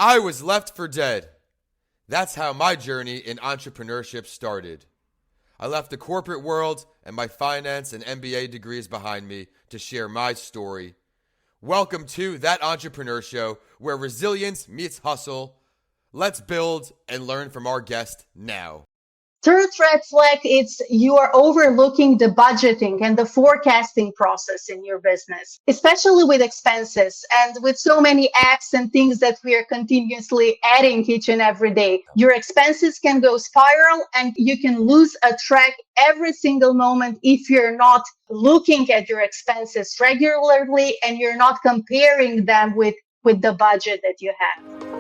I was left for dead. That's how my journey in entrepreneurship started. I left the corporate world and my finance and MBA degrees behind me to share my story. Welcome to That Entrepreneur Show, where resilience meets hustle. Let's build and learn from our guest now. Third red flag, it's you are overlooking the budgeting and the forecasting process in your business, especially with expenses and with so many apps and things that we are continuously adding each and every day. Your expenses can go spiral and you can lose a track every single moment if you're not looking at your expenses regularly and you're not comparing them with the budget that you have.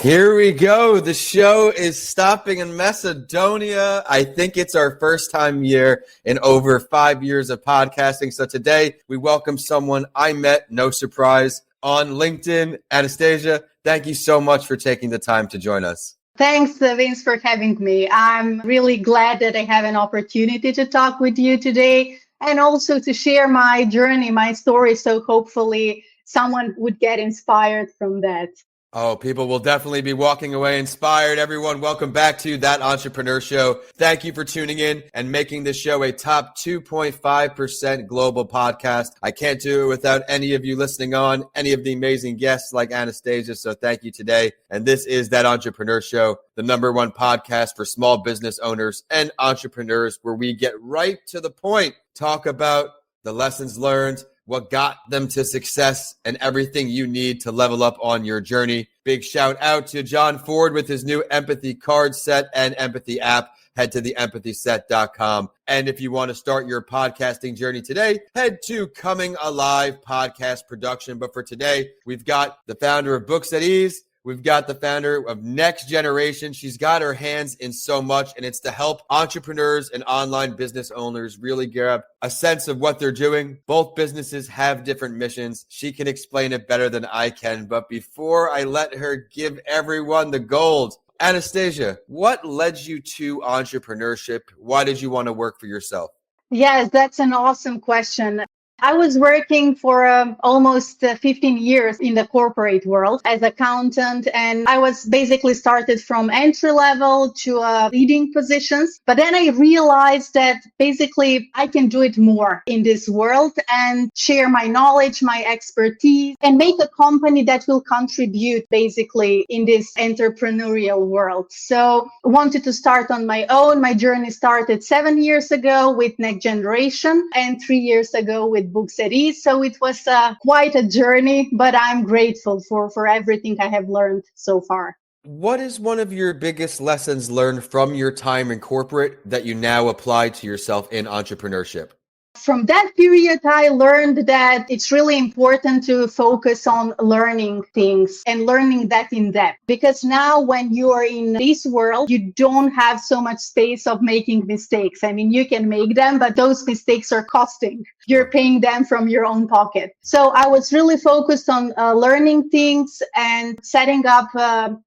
Here we go. The show is stopping in Macedonia. I think it's our first time here in over 5 years of podcasting. So today we welcome someone I met, no surprise, on LinkedIn. Anastasia, thank you so much for taking the time to join us. Thanks, Vince, for having me. I'm really glad that I have an opportunity to talk with you today and also to share my journey, my story. So hopefully someone would get inspired from that. Oh, people will definitely be walking away inspired. Everyone, welcome back to That Entrepreneur Show. Thank you for tuning in and making this show a top 2.5% global podcast. I can't do it without any of you listening on, any of the amazing guests like Anastasia. So thank you today. And this is That Entrepreneur Show, the #1 podcast for small business owners and entrepreneurs, where we get right to the point, talk about the lessons learned, what got them to success, and everything you need to level up on your journey. Big shout out to John Ford with his new Empathy card set and Empathy app. Head to theempathyset.com. And if you want to start your podcasting journey today, head to Coming Alive Podcast Production. But for today, we've got the founder of Books at Ease. We've got the founder of NextGeneration. She's got her hands in so much, and it's to help entrepreneurs and online business owners really grab a sense of what they're doing. Both businesses have different missions. She can explain it better than I can. But before I let her give everyone the gold, Anastasia, what led you to entrepreneurship? Why did you want to work for yourself? Yes, that's an awesome question. I was working for almost 15 years in the corporate world as accountant, and I was basically started from entry level to leading positions. But then I realized that basically I can do it more in this world and share my knowledge, my expertise, and make a company that will contribute basically in this entrepreneurial world. So I wanted to start on my own. My journey started 7 years ago with NextGeneration and 3 years ago with Books at Ease. So it was quite a journey, but I'm grateful for everything I have learned so far. What is one of your biggest lessons learned from your time in corporate that you now apply to yourself in entrepreneurship? From that period, I learned that it's really important to focus on learning things and learning that in depth. Because now when you are in this world, you don't have so much space of making mistakes. I mean, you can make them, but those mistakes are costing. You're paying them from your own pocket. So I was really focused on learning things and setting up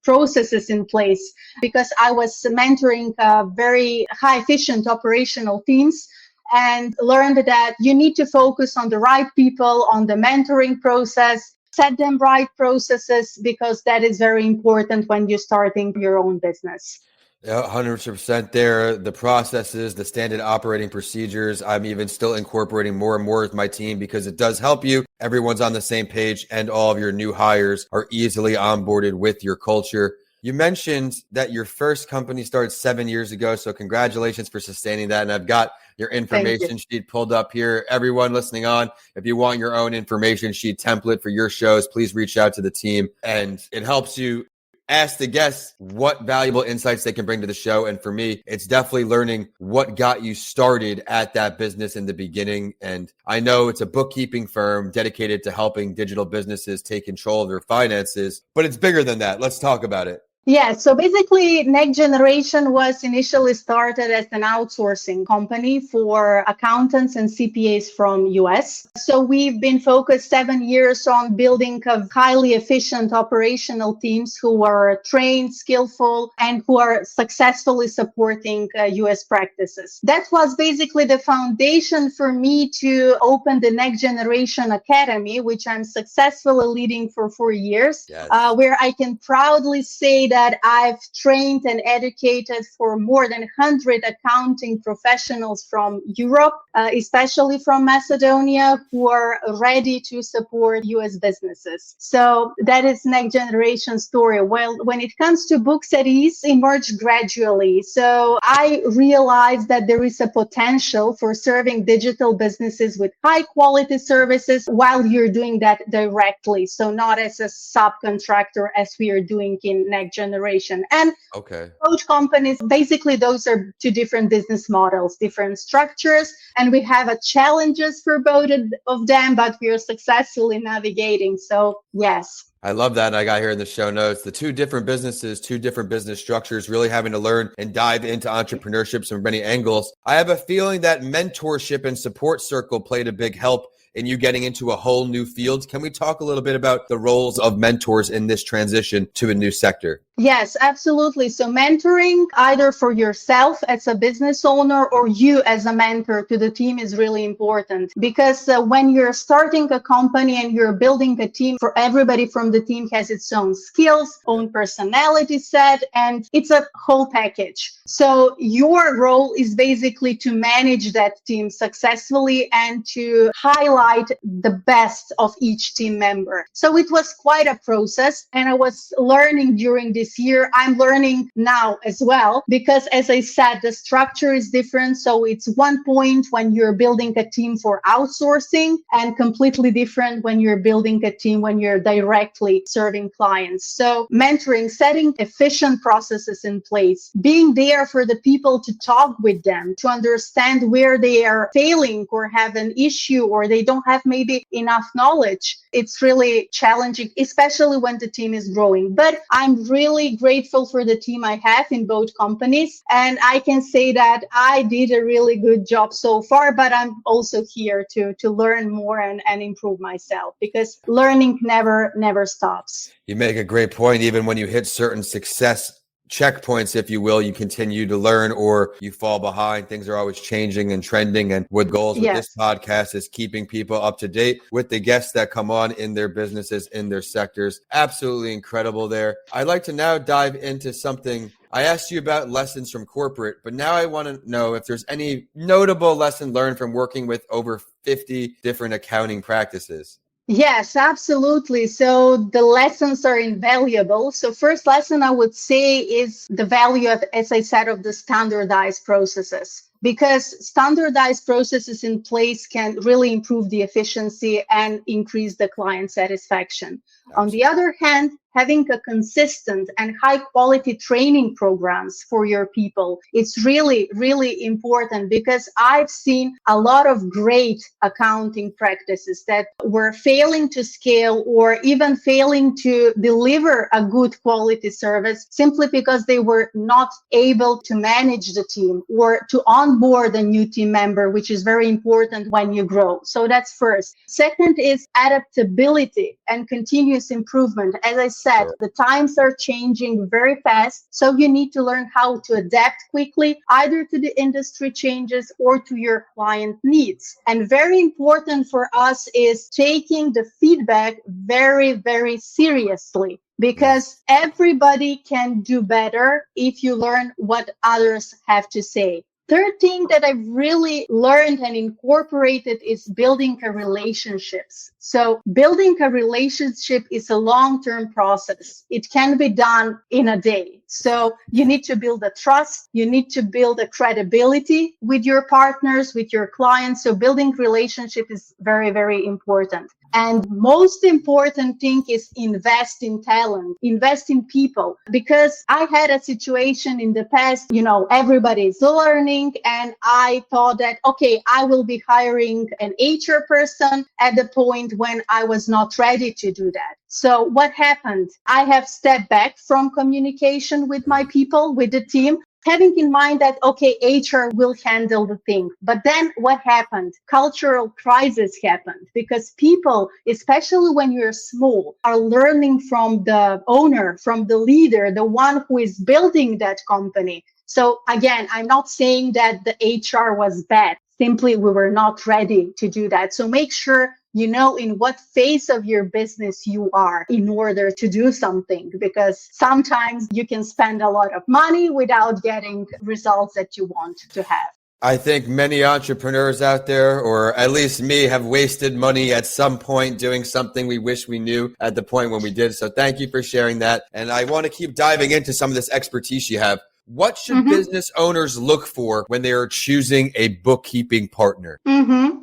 processes in place because I was mentoring very high efficient operational teams, and learned that you need to focus on the right people, on the mentoring process, set them right processes, because that is very important when you're starting your own business. Yeah, 100% there. The processes, the standard operating procedures, I'm even still incorporating more and more with my team because it does help you. Everyone's on the same page and all of your new hires are easily onboarded with your culture. You mentioned that your first company started 7 years ago, so congratulations for sustaining that. And I've got your information sheet pulled up here. Everyone listening on, if you want your own information sheet template for your shows, please reach out to the team. And it helps you ask the guests what valuable insights they can bring to the show. And for me, it's definitely learning what got you started at that business in the beginning. And I know it's a bookkeeping firm dedicated to helping digital businesses take control of their finances, but it's bigger than that. Let's talk about it. Yeah, so basically, NextGeneration was initially started as an outsourcing company for accountants and CPAs from US. So we've been focused 7 years on building a highly efficient operational teams who are trained, skillful, and who are successfully supporting US practices. That was basically the foundation for me to open the NextGeneration Academy, which I'm successfully leading for 4 years, Yes. where I can proudly say that I've trained and educated for more than 100 accounting professionals from Europe, especially from Macedonia, who are ready to support US businesses. So that is next generation story. Well, when it comes to book studies, emerged gradually. So I realized that there is a potential for serving digital businesses with high quality services while you're doing that directly. So not as a subcontractor as we are doing in next generation. And Okay. coach companies, basically those are two different business models, different structures, and we have a challenges for both of them, but we are successfully navigating. So yes. I love that. And I got here in the show notes, the two different businesses, two different business structures, really having to learn and dive into entrepreneurship from many angles. I have a feeling that mentorship and support circle played a big help in you getting into a whole new field. Can we talk a little bit about the roles of mentors in this transition to a new sector? Yes, absolutely. So mentoring either for yourself as a business owner or you as a mentor to the team is really important because when you're starting a company and you're building a team, for everybody from the team has its own skills, own personality set, and it's a whole package. So your role is basically to manage that team successfully and to highlight the best of each team member. So it was quite a process, and I was learning during this year. I'm learning now as well, because as I said, the structure is different. So it's one point when you're building a team for outsourcing and completely different when you're building a team when you're directly serving clients. So mentoring, setting efficient processes in place, being there for the people to talk with them, to understand where they are failing or have an issue or they don't have maybe enough knowledge. It's really challenging, especially when the team is growing. But I'm really grateful for the team I have in both companies. And I can say that I did a really good job so far, but I'm also here to learn more and improve myself because learning never stops. You make a great point. Even when you hit certain success checkpoints, if you will, you continue to learn or you fall behind. Things are always changing and trending. And what goals with this podcast is keeping people up to date with the guests that come on in their businesses, in their sectors. Absolutely incredible there. I'd like to now dive into something. I asked you about lessons from corporate, but now I want to know if there's any notable lesson learned from working with over 50 different accounting practices. Yes, absolutely. So the lessons are invaluable. So first lesson I would say is the value of, as I said, of the standardized processes, because standardized processes in place can really improve the efficiency and increase the client satisfaction. Absolutely. On the other hand, having a consistent and high quality training programs for your people, it's really, really important because I've seen a lot of great accounting practices that were failing to scale or even failing to deliver a good quality service simply because they were not able to manage the team or to onboard a new team member, which is very important when you grow. So that's first. Second is adaptability and continuous improvement. As I said, the times are changing very fast, so you need to learn how to adapt quickly, either to the industry changes or to your client needs. And very important for us is taking the feedback very, very seriously, because everybody can do better if you learn what others have to say. Third thing that I've really learned and incorporated is building a relationships. So building a relationship is a long-term process. It can be done in a day. So you need to build a trust. You need to build a credibility with your partners, with your clients. So building relationship is very, very important. And most important thing is invest in talent, invest in people. Because I had a situation in the past, everybody is learning, and I thought that, okay, I will be hiring an HR person at the point when I was not ready to do that. So what happened? I have stepped back from communication with my people, with the team, having in mind that, okay, HR will handle the thing. But then what happened? Cultural crisis happened because people, especially when you're small, are learning from the owner, from the leader, the one who is building that company. So again, I'm not saying that the HR was bad. Simply, we were not ready to do that. So make sure you know in what phase of your business you are in order to do something, because sometimes you can spend a lot of money without getting results that you want to have. I think many entrepreneurs out there, or at least me, have wasted money at some point doing something we wish we knew at the point when we did. So thank you for sharing that. And I want to keep diving into some of this expertise you have. What should business owners look for when they are choosing a bookkeeping partner?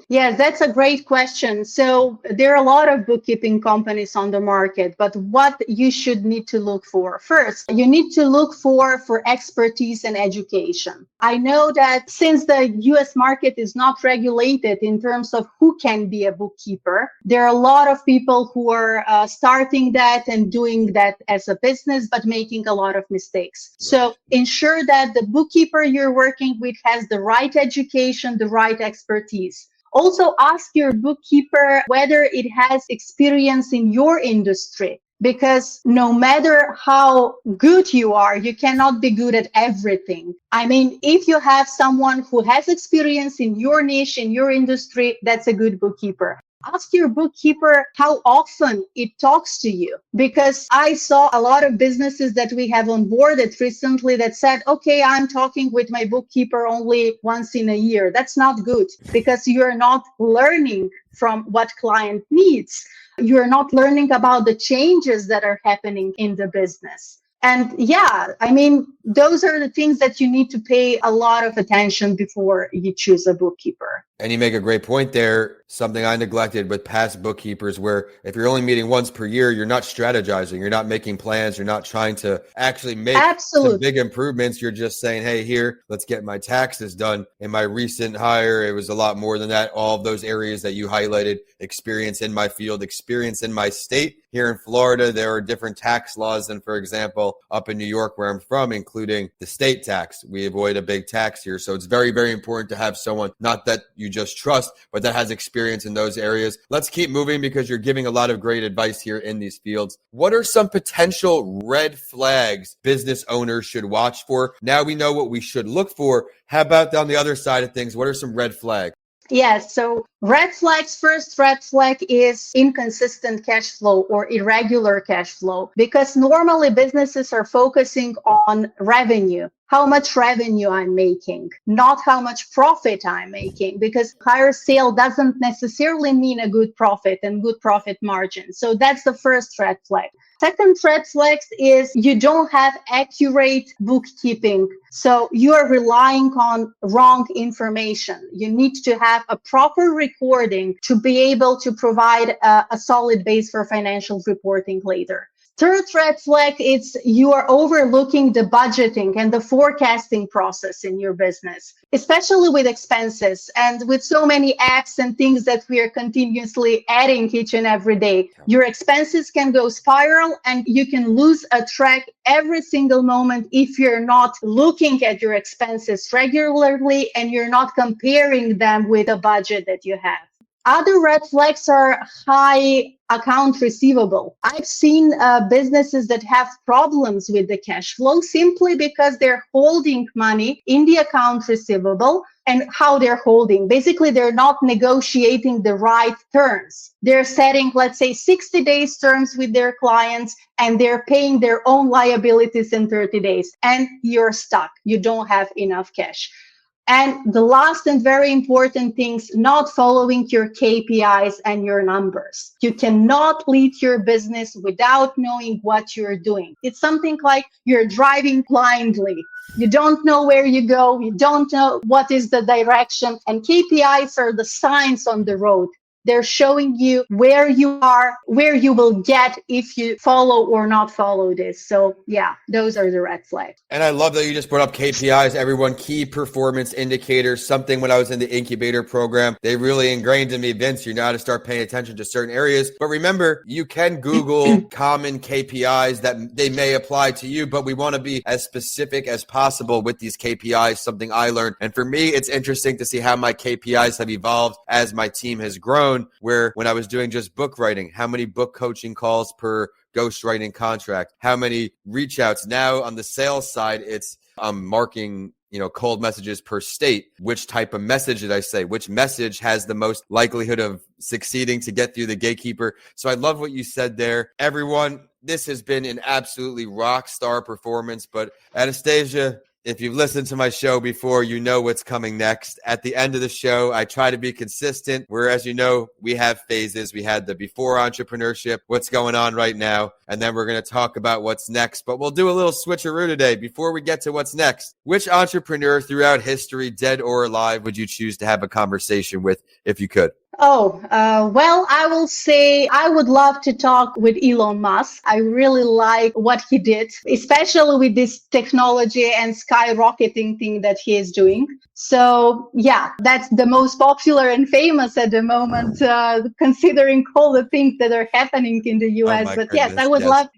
Yes, that's a great question. So there are a lot of bookkeeping companies on the market, but what you should need to look for? First, you need to look for expertise and education. I know that since the US market is not regulated in terms of who can be a bookkeeper, there are a lot of people who are starting that and doing that as a business, but making a lot of mistakes. So ensure that the bookkeeper you're working with has the right education, the right expertise. Also ask your bookkeeper whether it has experience in your industry, because no matter how good you are, you cannot be good at everything. I mean, if you have someone who has experience in your niche, in your industry, that's a good bookkeeper. Ask your bookkeeper how often it talks to you, because I saw a lot of businesses that we have onboarded recently that said, okay, I'm talking with my bookkeeper only once in a year. That's not good, because you're not learning from what client needs. You're not learning about the changes that are happening in the business. And yeah, I mean, those are the things that you need to pay a lot of attention before you choose a bookkeeper. And you make a great point there, something I neglected with past bookkeepers, where if you're only meeting once per year, you're not strategizing, you're not making plans, you're not trying to actually make some big improvements. You're just saying, hey, here, let's get my taxes done. In my recent hire, it was a lot more than that. All of those areas that you highlighted, experience in my field, experience in my state. Here in Florida, there are different tax laws than, for example, up in New York, where I'm from, including the state tax. We avoid a big tax here. So it's very, very important to have someone, not that you just trust, but that has experience in those areas. Let's keep moving, because you're giving a lot of great advice here in these fields. What are some potential red flags business owners should watch for? Now we know what we should look for. How about on the other side of things? What are some red flags? Yes. So red flags, first red flag is inconsistent cash flow or irregular cash flow, because normally businesses are focusing on revenue. How much revenue I'm making, not how much profit I'm making, because higher sale doesn't necessarily mean a good profit and good profit margin. So that's the first red flag. Second red flag is you don't have accurate bookkeeping. So you are relying on wrong information. You need to have a proper recording to be able to provide a solid base for financial reporting later. Third red flag is you are overlooking the budgeting and the forecasting process in your business, especially with expenses and with so many apps and things that we are continuously adding each and every day. Your expenses can go spiral and you can lose a track every single moment if you're not looking at your expenses regularly and you're not comparing them with a budget that you have. Other red flags are high account receivable. I've seen businesses that have problems with the cash flow simply because they're holding money in the account receivable. And how they're holding. Basically, they're not negotiating the right terms. They're setting, let's say, 60 days terms with their clients, and they're paying their own liabilities in 30 days. And you're stuck. You don't have enough cash. And the last and very important things, not following your KPIs and your numbers. You cannot lead your business without knowing what you're doing. It's something like you're driving blindly. You don't know where you go. You don't know what is the direction. And KPIs are the signs on the road. They're showing you where you are, where you will get if you follow or not follow this. So yeah, those are the red flags. And I love that you just brought up KPIs, everyone, key performance indicators, something when I was in the incubator program, they really ingrained in me, Vince, you know how to start paying attention to certain areas. But remember, you can Google common KPIs that they may apply to you, but we want to be as specific as possible with these KPIs, something I learned. And for me, it's interesting to see how my KPIs have evolved as my team has grown, where when I was doing just book writing, how many book coaching calls per ghostwriting contract, how many reach outs. Now on the sales side, it's marking, cold messages per state. Which type of message did I say? Which message has the most likelihood of succeeding to get through the gatekeeper? So I love what you said there. Everyone, this has been an absolutely rock star performance. But Anastasia, if you've listened to my show before, you know what's coming next. At the end of the show, I try to be consistent, whereas we have phases. We had the before entrepreneurship, what's going on right now, and then we're going to talk about what's next. But we'll do a little switcheroo today. Before we get to what's next, which entrepreneur throughout history, dead or alive, would you choose to have a conversation with if you could? Well, I will say I would love to talk with Elon Musk. I really like what he did, especially with this technology and skyrocketing thing that he is doing. So yeah, that's the most popular and famous at the moment, considering all the things that are happening in the US. Oh but yes, I would love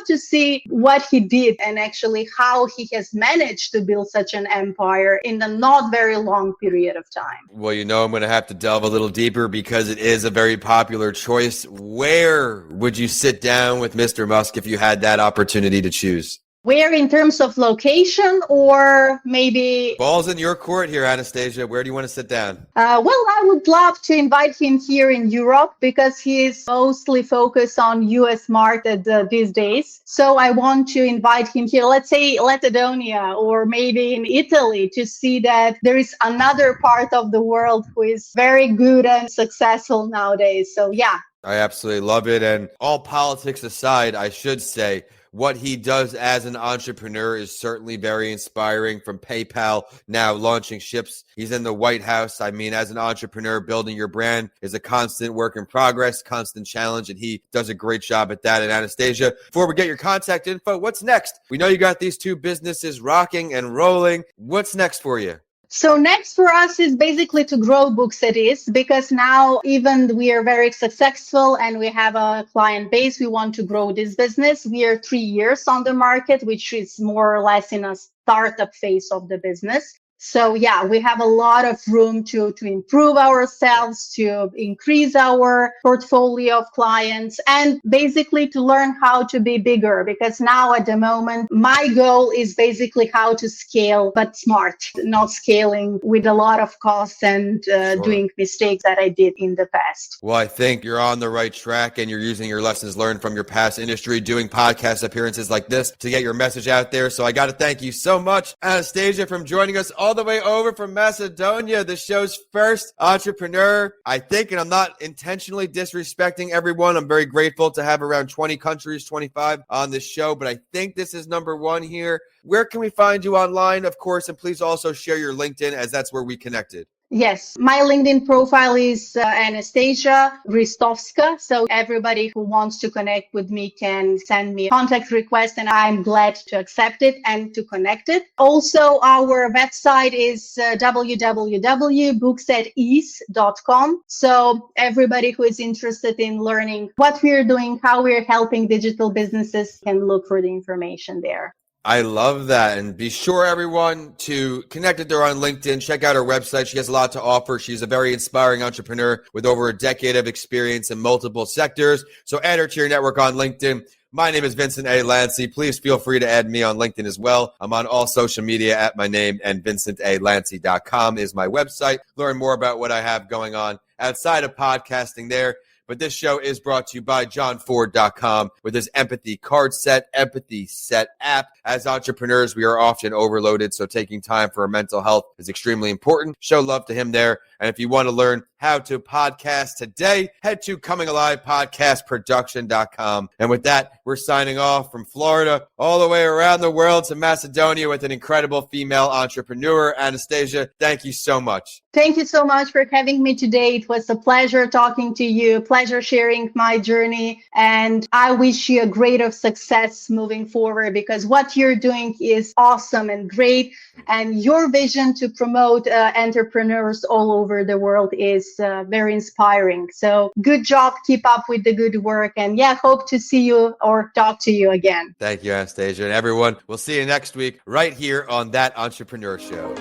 to see what he did and actually how he has managed to build such an empire in a not very long period of time. Well, I'm going to have to delve a little deeper because it is a very popular choice. Where would you sit down with Mr. Musk if you had that opportunity to choose? Where in terms of location, or maybe... Ball's in your court here, Anastasia. Where do you want to sit down? Well, I would love to invite him here in Europe because he is mostly focused on US market these days. So I want to invite him here, let's say Macedonia or maybe in Italy, to see that there is another part of the world who is very good and successful nowadays. So yeah. I absolutely love it. And all politics aside, I should say, what he does as an entrepreneur is certainly very inspiring. From PayPal, now launching ships. He's in the White House. I mean, as an entrepreneur, building your brand is a constant work in progress, constant challenge, and he does a great job at that. And Anastasia, before we get your contact info, what's next? We know you got these two businesses rocking and rolling. What's next for you? So next for us is basically to grow Book Cities, because now even we are very successful and we have a client base, we want to grow this business. We are 3 years on the market, which is more or less in a startup phase of the business. So yeah, we have a lot of room to improve ourselves, to increase our portfolio of clients, and basically to learn how to be bigger. Because now at the moment, my goal is basically how to scale, but smart, not scaling with a lot of costs and doing mistakes that I did in the past. Well, I think you're on the right track and you're using your lessons learned from your past industry, doing podcast appearances like this to get your message out there. So I got to thank you so much, Anastasia, for joining us all the way over from Macedonia, the show's first entrepreneur. I think, and I'm not intentionally disrespecting everyone, I'm very grateful to have around 20 countries, 25 on this show, but I think this is number one here. Where can we find you online, of course, and please also share your LinkedIn, as that's where we connected. Yes, my LinkedIn profile is Anastasia Ristovska. So everybody who wants to connect with me can send me a contact request, and I'm glad to accept it and to connect it. Also, our website is www.booksetease.com. So everybody who is interested in learning what we're doing, how we're helping digital businesses, can look for the information there. I love that. And be sure, everyone, to connect with her on LinkedIn. Check out her website. She has a lot to offer. She's a very inspiring entrepreneur with over a decade of experience in multiple sectors. So add her to your network on LinkedIn. My name is Vincent A. Lancey. Please feel free to add me on LinkedIn as well. I'm on all social media at my name, and vincentalancey.com is my website. Learn more about what I have going on outside of podcasting there. But this show is brought to you by johnford.com with his Empathy Card Set, Empathy Set app. As entrepreneurs, we are often overloaded, so taking time for our mental health is extremely important. Show love to him there. And if you want to learn how to podcast today, head to comingalivepodcastproduction.com. And with that, we're signing off from Florida all the way around the world to Macedonia with an incredible female entrepreneur. Anastasia, thank you so much. Thank you so much for having me today. It was a pleasure talking to you, pleasure sharing my journey, and I wish you a great of success moving forward, because what you're doing is awesome and great, and your vision to promote entrepreneurs all over the world is very inspiring. So good job, keep up with the good work, and hope to see you or talk to you again. Thank you, Anastasia. And everyone, we'll see you next week right here on That Entrepreneur Show.